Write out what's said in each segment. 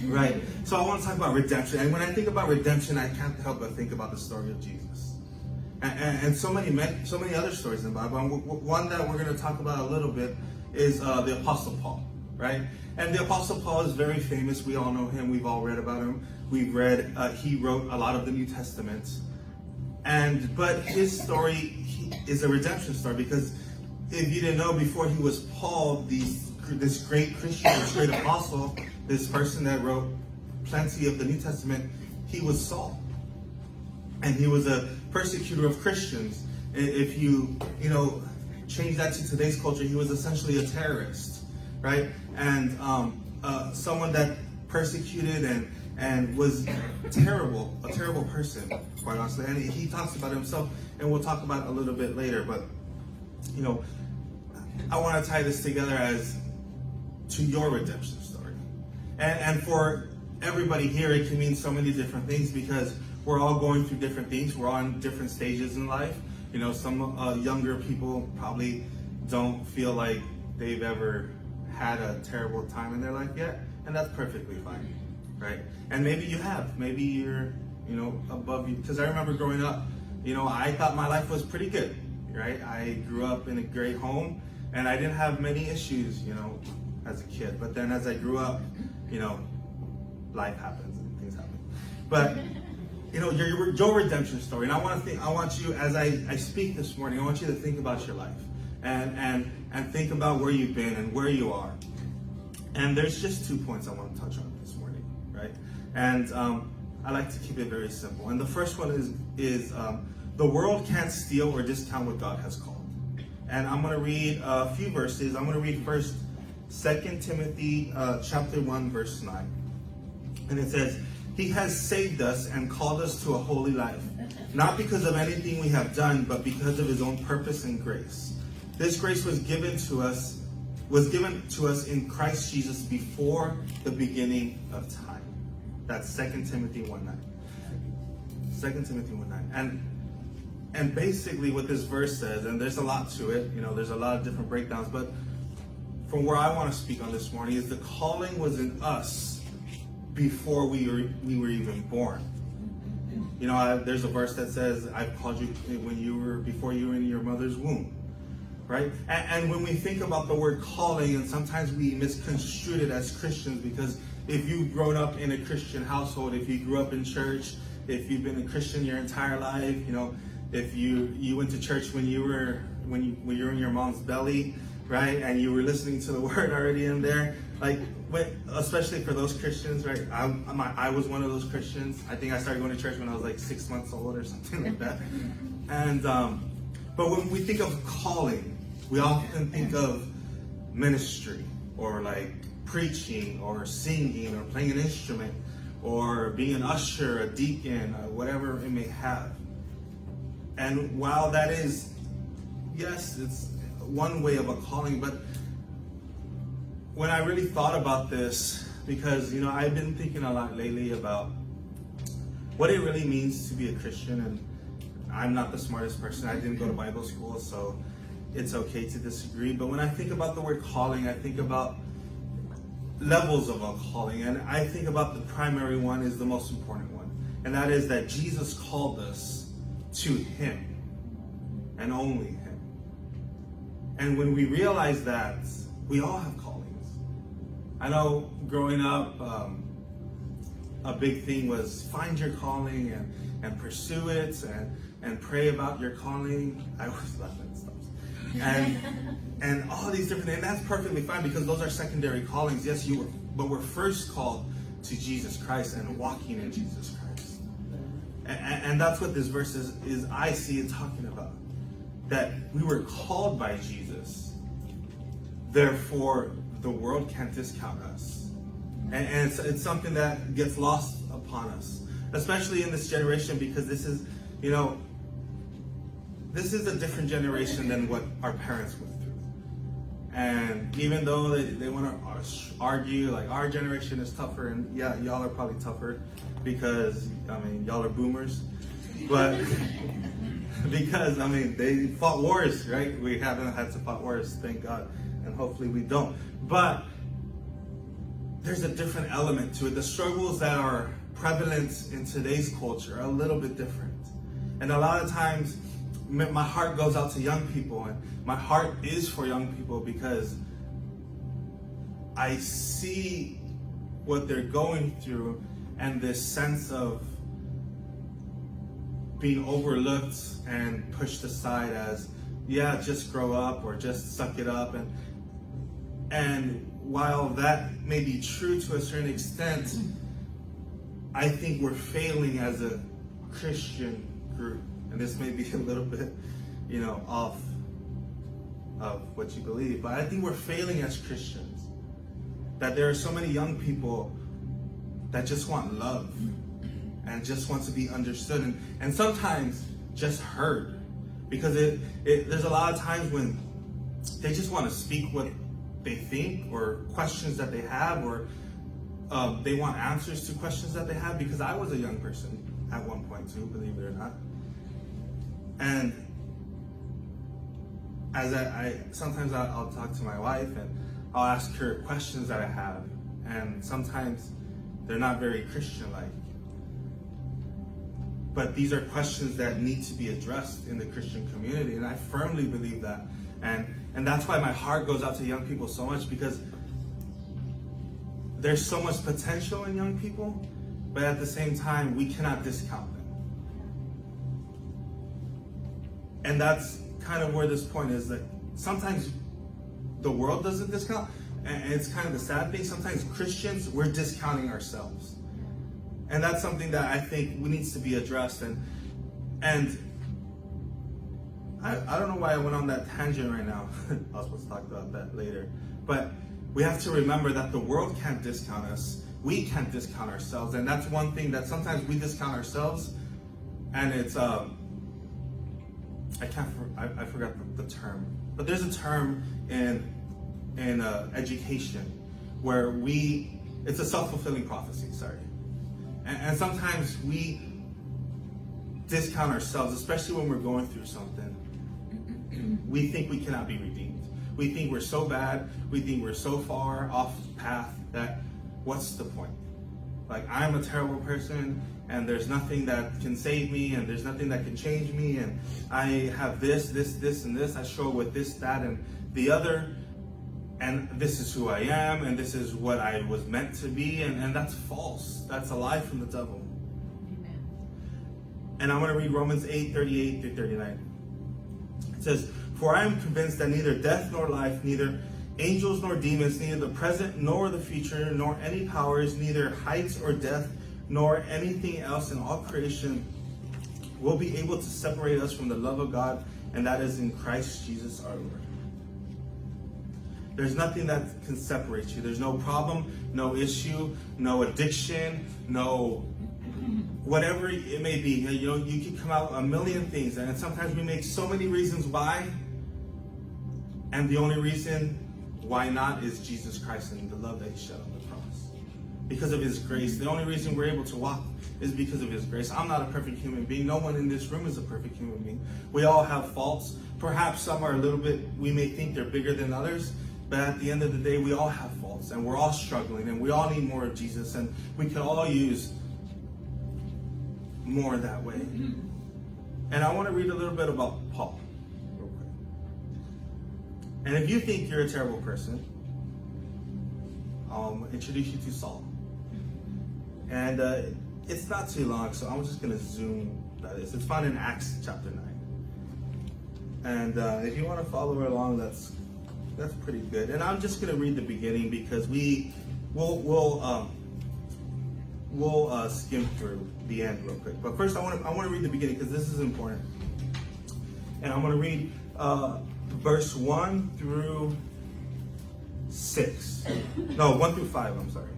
Right. So I want to talk about redemption. And when I think about redemption, I can't help but think about the story of Jesus. And so many other stories in the Bible. One that we're going to talk about a little bit is the Apostle Paul, right? And the Apostle Paul is very famous. We all know him. We've all read about him. We've read, he wrote a lot of the New Testament. But his story is a redemption story, because if you didn't know, before he was Paul, this great Christian, this great apostle, this person that wrote plenty of the New Testament, he was Saul. And he was a persecutor of Christians. If you change that to today's culture, he was essentially a terrorist, right? And someone that persecuted and was a terrible person, quite honestly. And he talks about himself, and we'll talk about it a little bit later. But, I want to tie this together as to your redemption story. And for everybody here, it can mean so many different things, because we're all going through different things. We're on different stages in life. Some younger people probably don't feel like they've ever had a terrible time in their life yet, and that's perfectly fine, right? And maybe you have. Maybe you're, above you. Because I remember growing up, I thought my life was pretty good, right? I grew up in a great home, and I didn't have many issues, as a kid. But then as I grew up, life happens and things happen. But your redemption story. And I want you, as I speak this morning, I want you to think about your life and think about where you've been and where you are. And there's just 2 points I want to touch on this morning, right? And I like to keep it very simple. And the first one is the world can't steal or discount what God has called. And I'm going to read a few verses. I'm going to read first 2 Timothy chapter 1, verse 9. And it says, "He has saved us and called us to a holy life, not because of anything we have done, but because of his own purpose and grace. This grace was given to us in Christ Jesus before the beginning of time." That's 2 Timothy 1:9. 2 Timothy 1:9. And basically what this verse says, and there's a lot to it, there's a lot of different breakdowns, but from where I want to speak on this morning is the calling was in us before we were even born. There's a verse that says, "I've called you before you were in your mother's womb," right? And when we think about the word calling, and sometimes we misconstrue it as Christians, because if you've grown up in a Christian household, if you grew up in church, if you've been a Christian your entire life, if you went to church when you were in your mom's belly, right, and you were listening to the word already in there, especially for those Christians, right? I was one of those Christians. I think I started going to church when I was like 6 months old or something like that. And but when we think of calling, we often think of ministry, or like preaching, or singing, or playing an instrument, or being an usher, a deacon, or whatever it may have. And while that is, yes, it's one way of a calling, but when I really thought about this, because I've been thinking a lot lately about what it really means to be a Christian, and I'm not the smartest person. I didn't go to Bible school, so it's okay to disagree. But when I think about the word calling, I think about levels of a calling, and I think about the primary one is the most important one, and that is that Jesus called us to him and only him. And when we realize that, we all have callings. I know growing up, a big thing was find your calling and pursue it and pray about your calling. I always laugh at stuff. And all these different things. And that's perfectly fine, because those are secondary callings. Yes, but we're first called to Jesus Christ and walking in Jesus Christ. And that's what this verse is I see it talking about. That we were called by Jesus. Therefore, the world can't discount us. And it's something that gets lost upon us. Especially in this generation, because this is a different generation than what our parents went through. And even though they want to argue, like our generation is tougher, and yeah, y'all are probably tougher, because, y'all are boomers. But because, they fought wars, right? We haven't had to fight wars, thank God. And hopefully we don't. But there's a different element to it. The struggles that are prevalent in today's culture are a little bit different. And a lot of times, my heart goes out to young people, and my heart is for young people because I see what they're going through and this sense of being overlooked and pushed aside as, yeah, just grow up or just suck it up. And while that may be true to a certain extent, I think we're failing as a Christian group. And this may be a little bit, off of what you believe, but I think we're failing as Christians. That there are so many young people that just want love and just want to be understood and sometimes just heard. Because there's a lot of times when they just want to speak what they think or questions that they have, or they want answers to questions that they have. Because I was a young person at one point too, believe it or not. And as sometimes I'll talk to my wife and I'll ask her questions that I have, and sometimes they're not very Christian-like. But these are questions that need to be addressed in the Christian community, and I firmly believe that. And that's why my heart goes out to young people so much, because there's so much potential in young people, but at the same time, we cannot discount them. And that's kind of where this point is, that sometimes the world doesn't discount, and it's kind of the sad thing. Sometimes Christians, we're discounting ourselves. And that's something that I think needs to be addressed. And I don't know why I went on that tangent right now. I was supposed to talk about that later. But we have to remember that the world can't discount us. We can't discount ourselves. And that's one thing that sometimes we discount ourselves. And it's, I forgot the term. But there's a term in education where it's a self-fulfilling prophecy, sorry. And sometimes we discount ourselves, especially when we're going through something. We think we cannot be redeemed. We think we're so bad. We think we're so far off path that what's the point? Like, I'm a terrible person, and there's nothing that can save me, and there's nothing that can change me, and I have this, and this. I struggle with this, that, and the other. And this is who I am, and this is what I was meant to be, and that's false. That's a lie from the devil. Amen. And I'm going to read Romans 8:38 through 39. It says, "For I am convinced that neither death nor life, neither angels nor demons, neither the present nor the future, nor any powers, neither height or depth, nor anything else in all creation will be able to separate us from the love of God, and that is in Christ Jesus our Lord." There's nothing that can separate you. There's no problem, no issue, no addiction, no whatever it may be. You can come out a million things, and sometimes we make so many reasons why, and the only reason why not is Jesus Christ and the love that He shed on the cross. Because of His grace. The only reason we're able to walk is because of His grace. I'm not a perfect human being. No one in this room is a perfect human being. We all have faults. Perhaps some are a little bit, we may think they're bigger than others. But at the end of the day, we all have faults, and we're all struggling, and we all need more of Jesus, and we can all use more that way. And I want to read a little bit about Paul, real quick. And if you think you're a terrible person, I'll introduce you to Saul. And it's not too long, so I'm just going to zoom that is. It's found in Acts chapter 9. And if you want to follow along, that's pretty good. And I'm just going to read the beginning because we'll skim through the end real quick. But first, I want to read the beginning because this is important. And I'm going to read verse 1 through 6. No, 1 through 5. I'm sorry.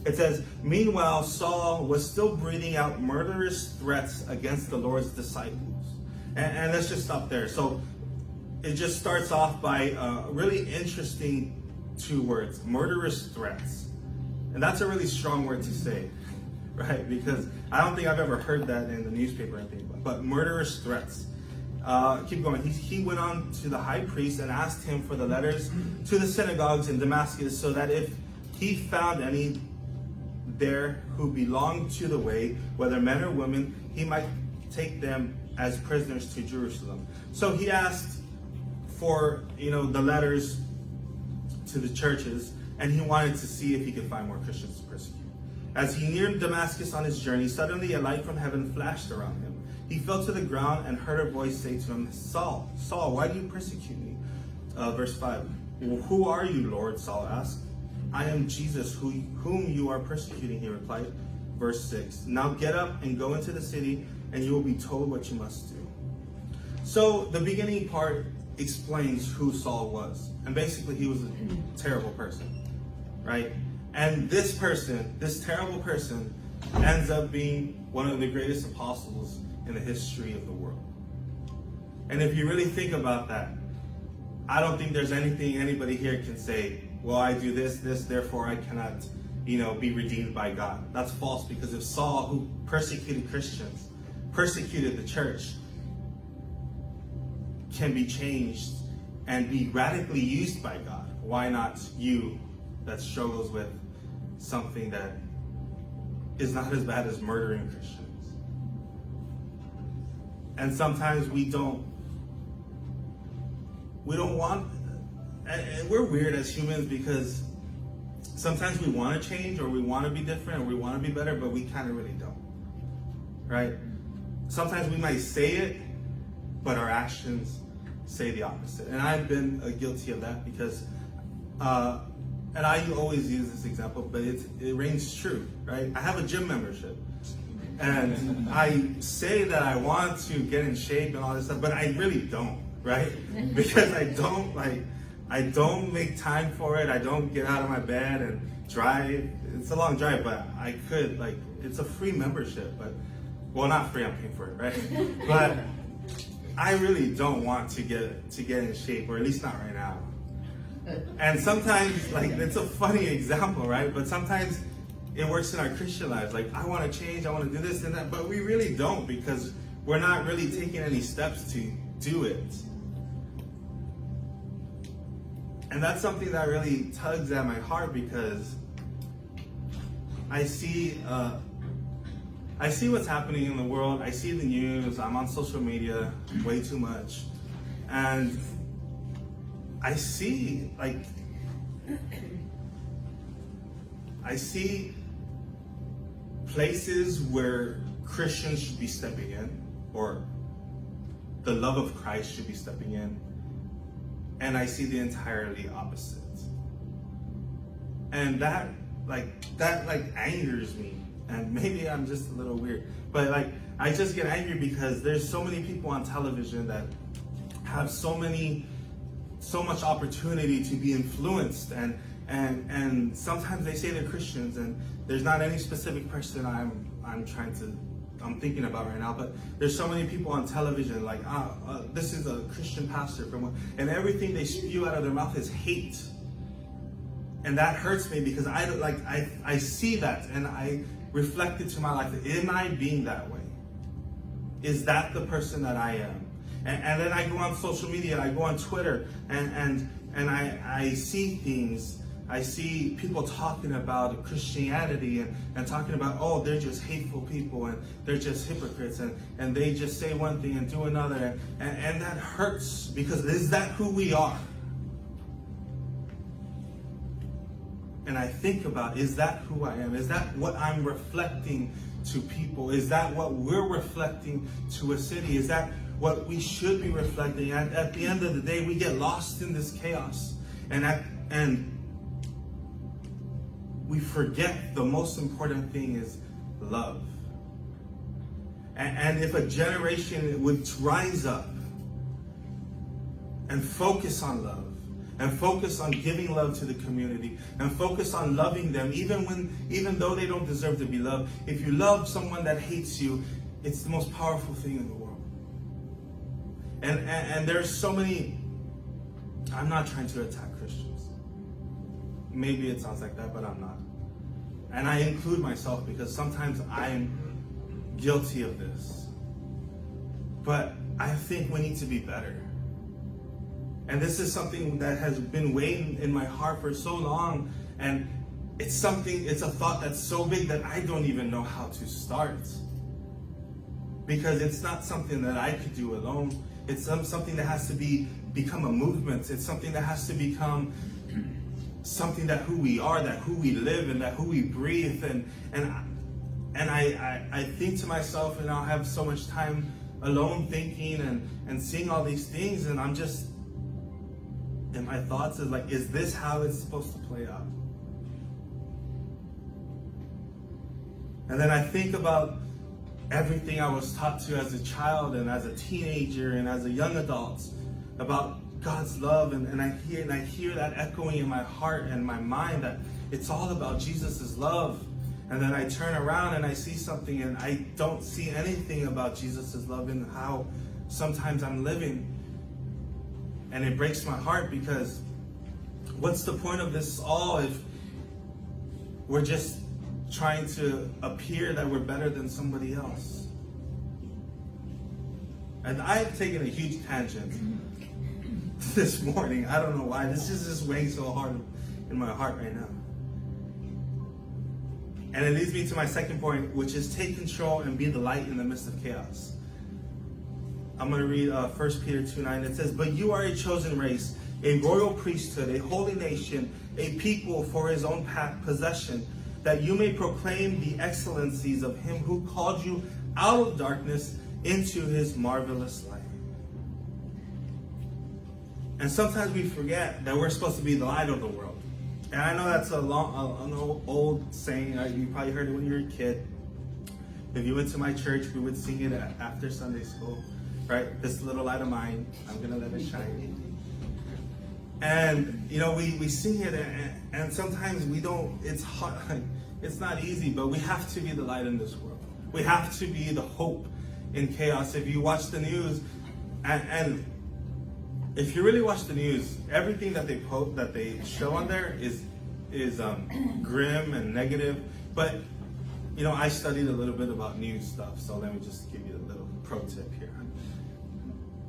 It says, "Meanwhile, Saul was still breathing out murderous threats against the Lord's disciples." And let's just stop there. So it just starts off by really interesting 2 words, murderous threats. And that's a really strong word to say, right? Because I don't think I've ever heard that in the newspaper or anything, but murderous threats. Keep going. He went on to the high priest and asked him for the letters to the synagogues in Damascus, so that if he found any there who belonged to the way, whether men or women, he might take them as prisoners to Jerusalem. So he asked for, the letters to the churches, and he wanted to see if he could find more Christians to persecute. As he neared Damascus on his journey, suddenly a light from heaven flashed around him. He fell to the ground and heard a voice say to him, Saul, Saul, why do you persecute me? Verse 5, who are you, Lord? Saul asked. I am Jesus, whom you are persecuting, he replied. Verse 6, now get up and go into the city, and you will be told what you must do. So the beginning part explains who Saul was. And basically he was a terrible person, right? And this person, this terrible person, ends up being one of the greatest apostles in the history of the world. And if you really think about that, I don't think there's anything anybody here can say, well, I do this, therefore I cannot, be redeemed by God. That's false, because if Saul, who persecuted Christians, persecuted the church, can be changed and be radically used by God, why not you that struggles with something that is not as bad as murdering Christians? And sometimes we don't want, and we're weird as humans, because sometimes we want to change, or we want to be different, or we want to be better, but we kind of really don't, right? Sometimes we might say it, but our actions say the opposite. And I've been guilty of that, because and I always use this example, but it rings true, right? I have a gym membership, and I say that I want to get in shape and all this stuff, but I really don't, right? Because I don't make time for it. I don't get out of my bed and drive. It's a long drive, but I could, it's a free membership, but, well, not free, I'm paying for it, right? But I really don't want to get in shape, or at least not right now. And sometimes, it's a funny example, right? But sometimes it works in our Christian lives. I want to change, I want to do this and that, but we really don't, because we're not really taking any steps to do it. And that's something that really tugs at my heart, because I see what's happening in the world. I see the news. I'm on social media way too much. And I see, places where Christians should be stepping in, or the love of Christ should be stepping in. And I see the entirely opposite. And that angers me. And maybe I'm just a little weird, but I just get angry because there's so many people on television that have so much opportunity to be influenced, and sometimes they say they're Christians, and there's not any specific person I'm thinking about right now, but there's so many people on television this is a Christian pastor and everything they spew out of their mouth is hate. And that hurts me, because I see that, and I reflect it to my life. Am I being that way? Is that the person that I am? And then I go on social media, and I go on Twitter, and I see things. I see people talking about Christianity and talking about, oh, they're just hateful people, and they're just hypocrites, and they just say one thing and do another, and that hurts, because is that who we are? And I think about, is that who I am? Is that what I'm reflecting to people? Is that what we're reflecting to a city? Is that what we should be reflecting? At the end of the day, we get lost in this chaos, and we forget the most important thing is love. And if a generation would rise up and focus on love, and focus on giving love to the community, and focus on loving them, even though they don't deserve to be loved. If you love someone that hates you, it's the most powerful thing in the world. And there's so many. I'm not trying to attack Christians. Maybe it sounds like that, but I'm not. And I include myself, because sometimes I'm guilty of this. But I think we need to be better. And this is something that has been weighing in my heart for so long. And it's a thought that's so big that I don't even know how to start. Because it's not something that I could do alone. It's something that has to become a movement. It's something that has to become something that who we are, that who we live, and that who we breathe. And I think to myself, and I'll have so much time alone thinking and seeing all these things, and I'm just, and my thoughts is like, is this how it's supposed to play out? And then I think about everything I was taught to as a child and as a teenager and as a young adult about God's love, and I hear that echoing in my heart and my mind that it's all about Jesus' love. And then I turn around and I see something and I don't see anything about Jesus' love and how sometimes I'm living. And it breaks my heart, because what's the point of this all if we're just trying to appear that we're better than somebody else? And I've taken a huge tangent this morning. I don't know why. This is just weighing so hard in my heart right now. And it leads me to my second point, which is take control and be the light in the midst of chaos. I'm going to read 1 Peter 2:9. It says, "But you are a chosen race, a royal priesthood, a holy nation, a people for his own possession, that you may proclaim the excellencies of him who called you out of darkness into his marvelous light." And sometimes we forget that we're supposed to be the light of the world. And I know that's an old saying. You probably heard it when you were a kid. If you went to my church, we would sing it after Sunday school, right? This little light of mine, I'm gonna let it shine. And we sing it, and sometimes we don't. It's hard. It's not easy, but we have to be the light in this world. We have to be the hope in chaos. If you watch the news, and if you really watch the news, everything that they show on there is grim and negative. But I studied a little bit about news stuff, so let me just give you a little pro tip here.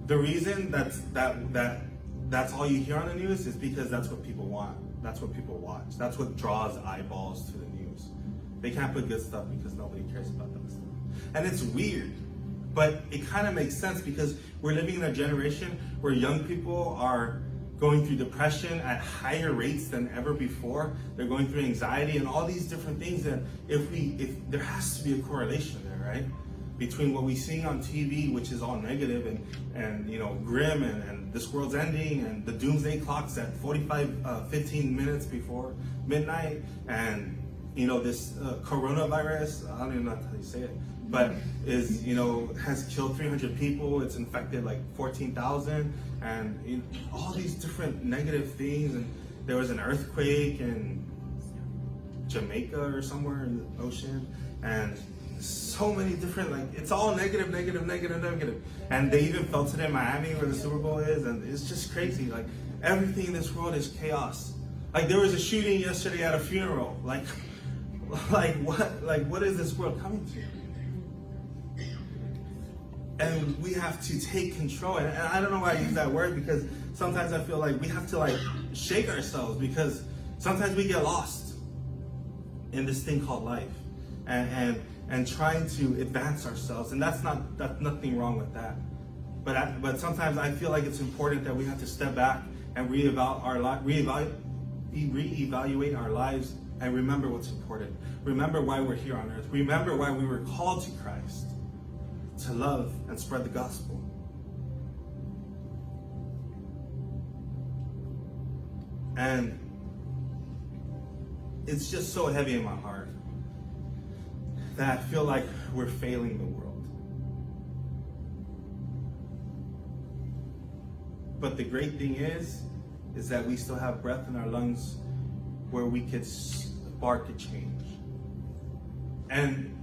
The reason that's all you hear on the news is because that's what people want. That's what people watch. That's what draws eyeballs to the news. They can't put good stuff because nobody cares about that stuff. And it's weird, but it kind of makes sense, because we're living in a generation where young people are going through depression at higher rates than ever before. They're going through anxiety and all these different things. And if there has to be a correlation there, right? Between what we see on TV, which is all negative and grim, and this world's ending, and the doomsday clocks at 15 minutes before midnight, and this coronavirus, I don't even know how you say it, but has killed 300 people. It's infected like 14,000, and all these different negative things. And there was an earthquake in Jamaica or somewhere in the ocean, and so many different, it's all negative. And they even felt it in Miami where the Super Bowl is, and it's just crazy. Everything in this world is chaos. There was a shooting yesterday at a funeral. What is this world coming to? And we have to take control. And I don't know why I use that word, because sometimes I feel like we have to shake ourselves, because sometimes we get lost in this thing called life, and trying to advance ourselves. And that's nothing wrong with that. But sometimes I feel like it's important that we have to step back and reevaluate our lives, and remember what's important. Remember why we're here on earth. Remember why we were called to Christ, to love and spread the gospel. And it's just so heavy in my heart that I feel like we're failing the world. But the great thing is that we still have breath in our lungs where we could spark a change. And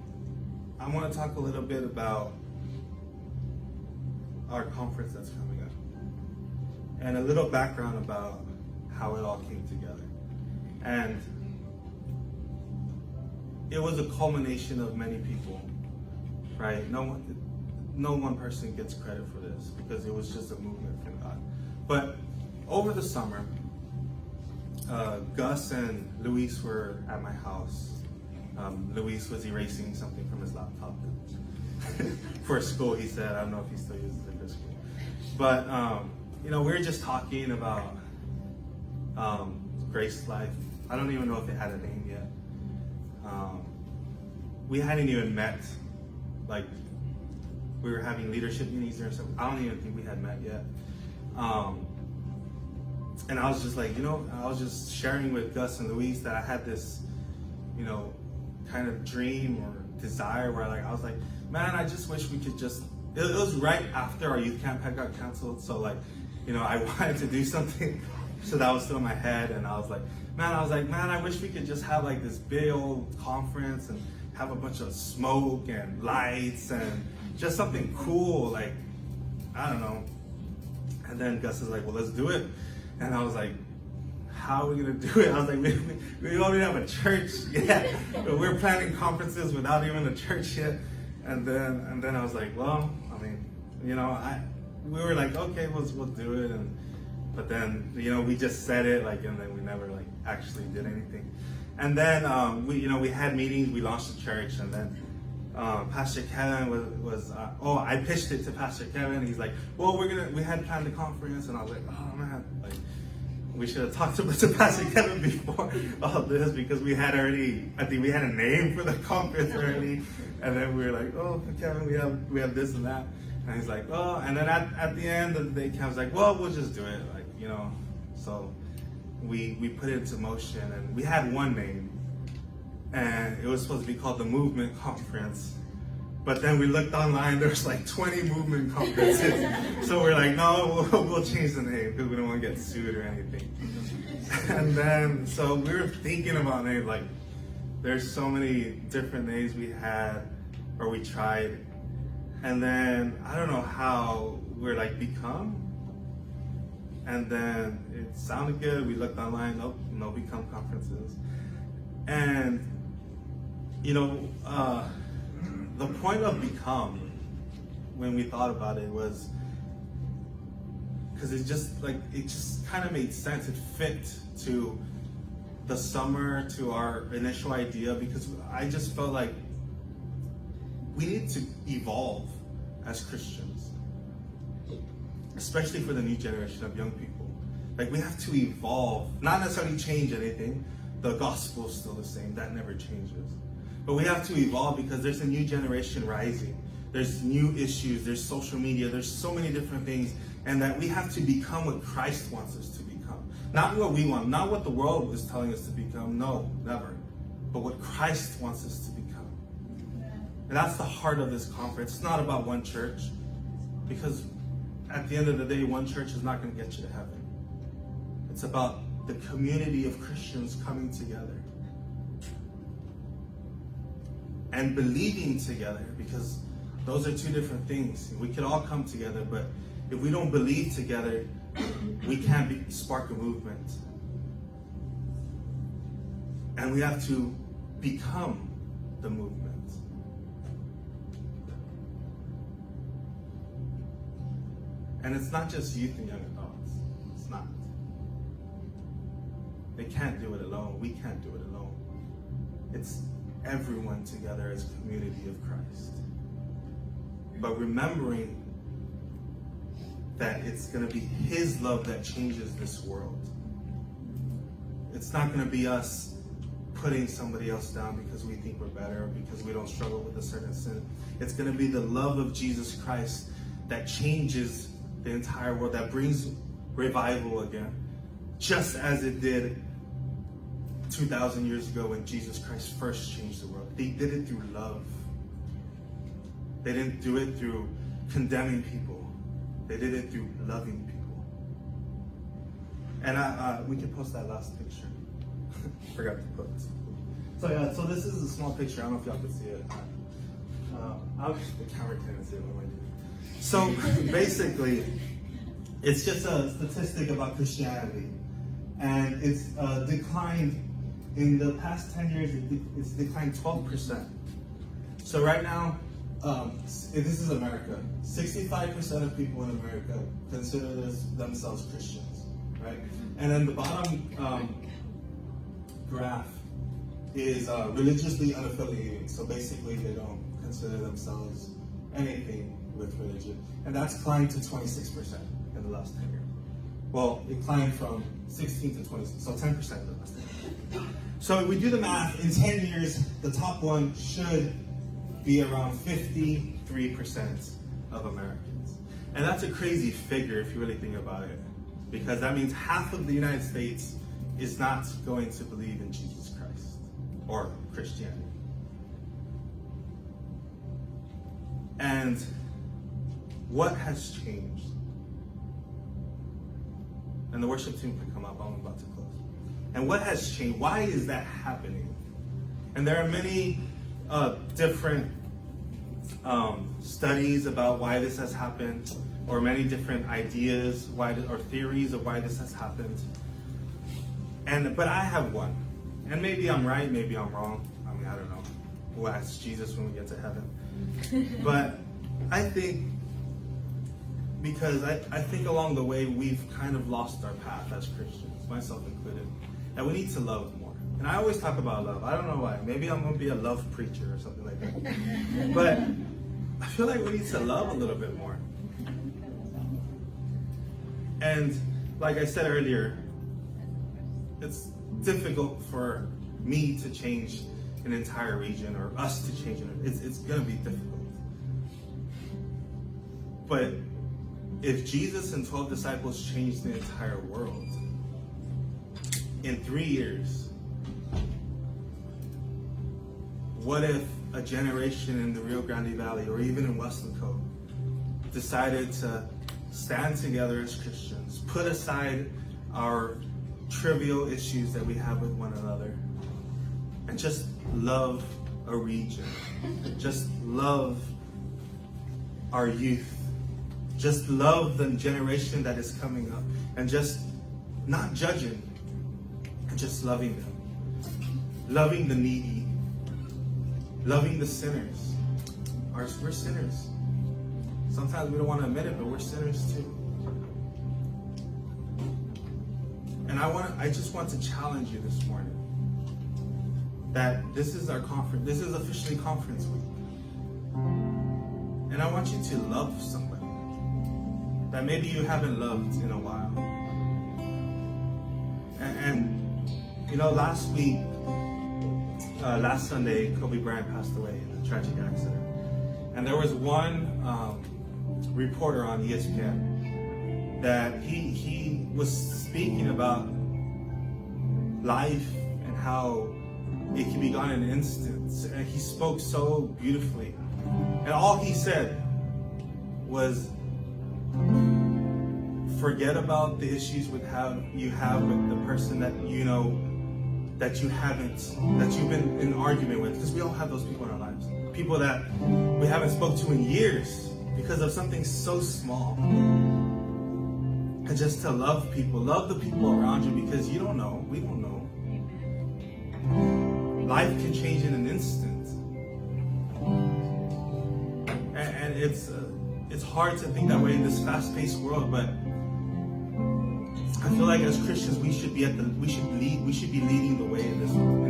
I want to talk a little bit about our conference that's coming up, and a little background about how it all came together. And it was a culmination of many people, right? No one person gets credit for this, because it was just a movement from God. But over the summer, Gus and Luis were at my house. Luis was erasing something from his laptop for school. He said, I don't know if he still uses it for school. But, we were just talking about Grace Life. I don't even know if it had a name yet. We hadn't even met. Like, we were having leadership meetings or something. I don't even think we had met yet. And I was just like, I was just sharing with Gus and Luis that I had this, kind of dream or desire where I was like, man, I just wish we could just, it was right after our youth camp had got canceled. So I wanted to do something. So that was still in my head. And I was like, man, I wish we could just have like this big old conference and have a bunch of smoke and lights and just something cool. Like, I don't know. And then Gus is like, well, let's do it. And I was like, how are we gonna do it? I was like, we don't even have a church yet. But we're planning conferences without even a church yet. And then I was like, well, I mean, we were like, okay, we'll do it. But then, we just said it, and then we never actually did anything. And then we had meetings. We launched the church, and then Pastor Kevin was I pitched it to Pastor Kevin. He's like, well, we had planned the conference, and I was like, oh man, we should have talked to Pastor Kevin before all this, because I think we had a name for the conference already. And then we were like, oh, Kevin, we have this and that. And he's like, oh, and then at the end of the day, Kevin's like, well, we'll just do it, So we put it into motion, and we had one name, and it was supposed to be called the Movement Conference. But then we looked online, there's 20 movement conferences. So we're like, no, we'll change the name because we don't want to get sued or anything. And then, so we were thinking about names, there's so many different names we tried. And then, I don't know how we're Become. And then it sounded good. We looked online, nope, no Become conferences. And, the point of Become, when we thought about it, was because it just kind of made sense. It fit to the summer, to our initial idea, because I just felt like we need to evolve as Christians, especially for the new generation of young people. We have to evolve, not necessarily change anything. The gospel is still the same. That never changes. But we have to evolve because there's a new generation rising. There's new issues. There's social media. There's so many different things. And that we have to become what Christ wants us to become. Not what we want. Not what the world is telling us to become. No, never. But what Christ wants us to become. And that's the heart of this conference. It's not about one church. Because at the end of the day, one church is not going to get you to heaven. It's about the community of Christians coming together and believing together, because those are two different things. We could all come together, but if we don't believe together, we can't spark a movement. And we have to become the movement. And it's not just youth and young adults. It's not. They can't do it alone. We can't do it alone. It's everyone together as a community of Christ. But remembering that it's going to be His love that changes this world. It's not going to be us putting somebody else down because we think we're better or because we don't struggle with a certain sin. It's going to be the love of Jesus Christ that changes the entire world, that brings revival again, just as it did 2,000 years ago when Jesus Christ first changed the world. They did it through love. They didn't do it through condemning people. They did it through loving people. And we can post that last picture. Forgot to put this. So this is a small picture. I don't know if y'all can see it. The camera can't see it. What am I doing? So basically, it's just a statistic about Christianity. And it's declined, in the past 10 years, it's declined 12%. So right now, this is America. 65% of people in America consider themselves Christians, right? And then the bottom graph is religiously unaffiliated. So basically, they don't consider themselves anything with religion. And that's climbed to 26% in the last 10 years. Well, it climbed from 16 to 26, so 10% in the last 10 years. So if we do the math, in 10 years, the top one should be around 53% of Americans. And that's a crazy figure if you really think about it, because that means half of the United States is not going to believe in Jesus Christ or Christianity. And what has changed? And the worship team can come up, I'm about to close. And what has changed? Why is that happening? And there are many different studies about why this has happened, or many different ideas or theories of why this has happened. But I have one. And maybe I'm right, maybe I'm wrong. I mean, I don't know. We'll ask Jesus when we get to heaven. But I think, because I think along the way we've kind of lost our path as Christians, myself included, that we need to love more. And I always talk about love. I don't know why. Maybe I'm going to be a love preacher or something like that. But I feel like we need to love a little bit more. And like I said earlier, it's difficult for me to change an entire region, or us to change it. It's going to be difficult. But if Jesus and 12 disciples changed the entire world in 3 years, what if a generation in the Rio Grande Valley or even in Westland Cove decided to stand together as Christians, put aside our trivial issues that we have with one another, and just love a region, just love our youth, just love the generation that is coming up, and just not judging, and just loving them, loving the needy, loving the sinners. We're sinners. Sometimes we don't want to admit it, but we're sinners too. And I just want to challenge you this morning that this is our conference. This is officially conference week. And I want you to love somebody that maybe you haven't loved in a while. And you know, last Sunday, Kobe Bryant passed away in a tragic accident. And there was one reporter on ESPN that he was speaking about life and how it can be gone in an instant. And he spoke so beautifully. And all he said was, forget about the issues you have with the person that you know that you've been in argument with, because we all have those people in our lives. People that we haven't spoke to in years because of something so small. And just to love people, love the people around you, because you don't know, we don't know. Life can change in an instant. And it's hard to think that way in this fast-paced world, but I feel like as Christians we should be leading the way in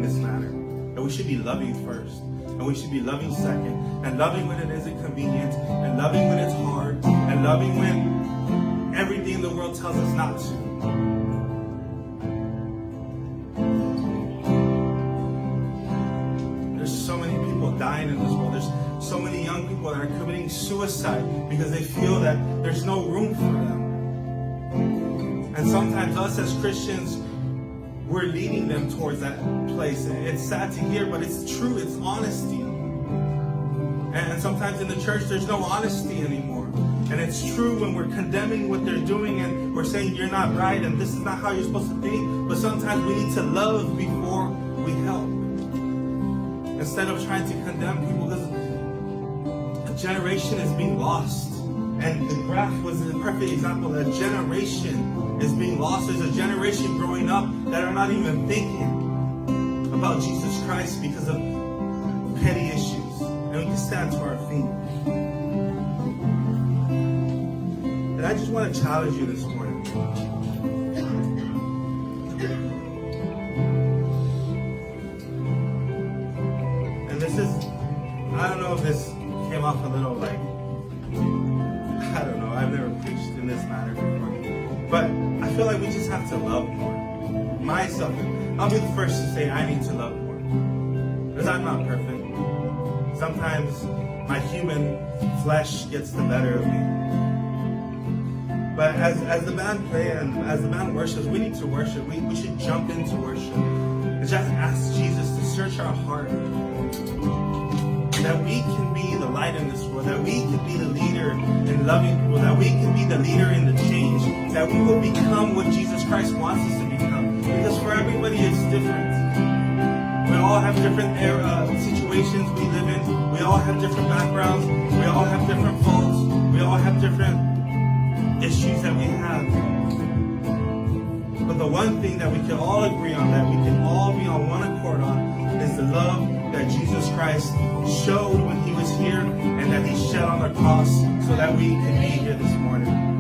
this matter. And we should be loving first, and we should be loving second, and loving when it isn't convenient, and loving when it's hard, and loving when everything in the world tells us not to. There's so many people dying in this world. There's so many young people that are committing suicide because they feel that there's no room for them. And sometimes us as Christians, we're leading them towards that place. It's sad to hear, but it's true. It's honesty. And sometimes in the church, there's no honesty anymore. And it's true when we're condemning what they're doing and we're saying you're not right and this is not how you're supposed to think. But sometimes we need to love before we help, instead of trying to condemn people, because a generation is being lost. And the graph was a perfect example. A generation is being lost. There's a generation growing up that are not even thinking about Jesus Christ because of petty issues. And we can stand to our feet. And I just want to challenge you this morning. this is, I don't know if this came off a little like, I don't know, I've never preached in this manner before. But I feel like we just have to love more. Myself, I'll be the first to say I need to love more. Because I'm not perfect. Sometimes my human flesh gets the better of me. But as the band play and as the band worships, we need to worship. We should jump into worship. And just ask Jesus to search our heart. That we can be the light in this world. That we can be the leader in loving people. That we can be the leader in the change. That we will become what Jesus Christ wants us to become. Because for everybody it's different. We all have different situations we live in. We all have different backgrounds. We all have different faults. We all have different issues that we have. But the one thing that we can all agree on, that we can all be on one accord on, is the love that Jesus Christ showed when he was here and that he shed on the cross so that we can be here this morning.